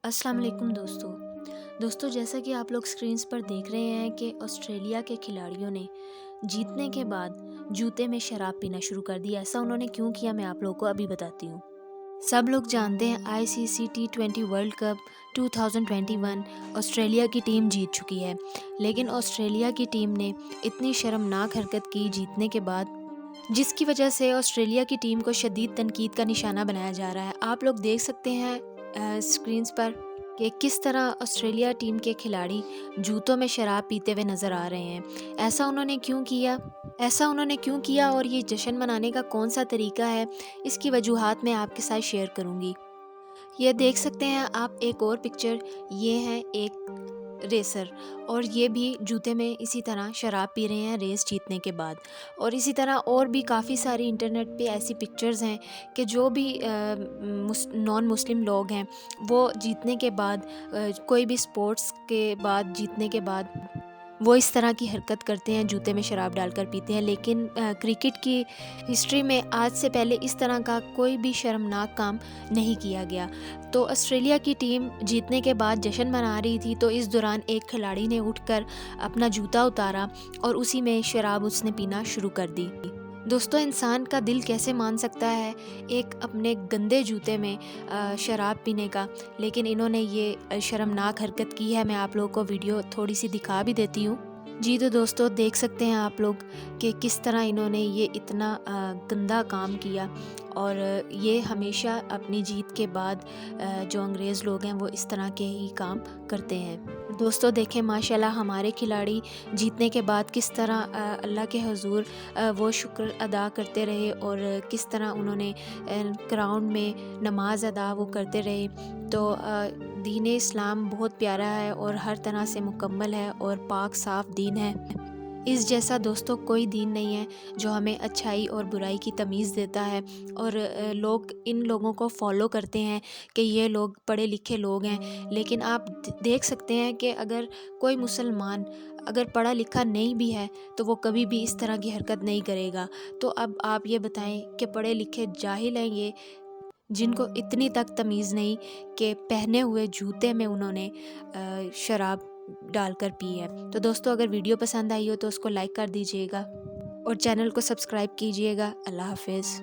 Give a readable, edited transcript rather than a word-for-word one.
السلام علیکم دوستوں جیسا کہ آپ لوگ سکرینز پر دیکھ رہے ہیں کہ آسٹریلیا کے کھلاڑیوں نے جیتنے کے بعد جوتے میں شراب پینا شروع کر دی۔ ایسا انہوں نے کیوں کیا، میں آپ لوگوں کو ابھی بتاتی ہوں۔ سب لوگ جانتے ہیں ICC T20 world cup 2021 Australia کی ٹیم جیت چکی ہے، لیکن آسٹریلیا کی ٹیم نے اتنی شرمناک حرکت کی جیتنے کے بعد، جس کی وجہ سے آسٹریلیا کی ٹیم کو شدید تنقید کا نشانہ بنایا جا رہا ہے۔ آپ لوگ دیکھ سکتے ہیں سکرینز پر کہ کس طرح آسٹریلیا ٹیم کے کھلاڑی جوتوں میں شراب پیتے ہوئے نظر آ رہے ہیں۔ ایسا انہوں نے کیوں کیا اور یہ جشن منانے کا کون سا طریقہ ہے، اس کی وجوہات میں آپ کے ساتھ شیئر کروں گی۔ یہ دیکھ سکتے ہیں آپ ایک اور پکچر، یہ ہے ایک ریسر اور یہ بھی جوتے میں اسی طرح شراب پی رہے ہیں ریس جیتنے کے بعد، اور اسی طرح اور بھی کافی ساری انٹرنیٹ پہ ایسی پکچرز ہیں کہ جو بھی نان مسلم لوگ ہیں وہ جیتنے کے بعد، کوئی بھی سپورٹس کے بعد جیتنے کے بعد وہ اس طرح کی حرکت کرتے ہیں، جوتے میں شراب ڈال کر پیتے ہیں۔ لیکن کرکٹ کی ہسٹری میں آج سے پہلے اس طرح کا کوئی بھی شرمناک کام نہیں کیا گیا۔ تو آسٹریلیا کی ٹیم جیتنے کے بعد جشن منا رہی تھی، تو اس دوران ایک کھلاڑی نے اٹھ کر اپنا جوتا اتارا اور اسی میں شراب اس نے پینا شروع کر دی۔ دوستو، انسان کا دل کیسے مان سکتا ہے ایک اپنے گندے جوتے میں شراب پینے کا، لیکن انہوں نے یہ شرمناک حرکت کی ہے۔ میں آپ لوگوں کو ویڈیو تھوڑی سی دکھا بھی دیتی ہوں۔ جی تو دوستو، دیکھ سکتے ہیں آپ لوگ کہ کس طرح انہوں نے یہ اتنا گندا کام کیا، اور یہ ہمیشہ اپنی جیت کے بعد جو انگریز لوگ ہیں وہ اس طرح کے ہی کام کرتے ہیں۔ دوستو دیکھیں، ماشاءاللہ ہمارے کھلاڑی جیتنے کے بعد کس طرح اللہ کے حضور وہ شکر ادا کرتے رہے، اور کس طرح انہوں نے گراؤنڈ میں نماز ادا وہ کرتے رہے۔ تو دین اسلام بہت پیارا ہے اور ہر طرح سے مکمل ہے اور پاک صاف دین ہے۔ اس جیسا دوستو کوئی دین نہیں ہے جو ہمیں اچھائی اور برائی کی تمیز دیتا ہے، اور لوگ ان لوگوں کو فالو کرتے ہیں کہ یہ لوگ پڑھے لکھے لوگ ہیں۔ لیکن آپ دیکھ سکتے ہیں کہ اگر کوئی مسلمان اگر پڑھا لکھا نہیں بھی ہے تو وہ کبھی بھی اس طرح کی حرکت نہیں کرے گا۔ تو اب آپ یہ بتائیں کہ پڑھے لکھے جاہل ہیں یہ، جن کو اتنی تک تمیز نہیں کہ پہنے ہوئے جوتے میں انہوں نے شراب ڈال کر پی ہے۔ تو دوستو، اگر ویڈیو پسند آئی ہو تو اس کو لائک کر دیجیے گا اور چینل کو سبسکرائب کیجیے گا۔ اللہ حافظ۔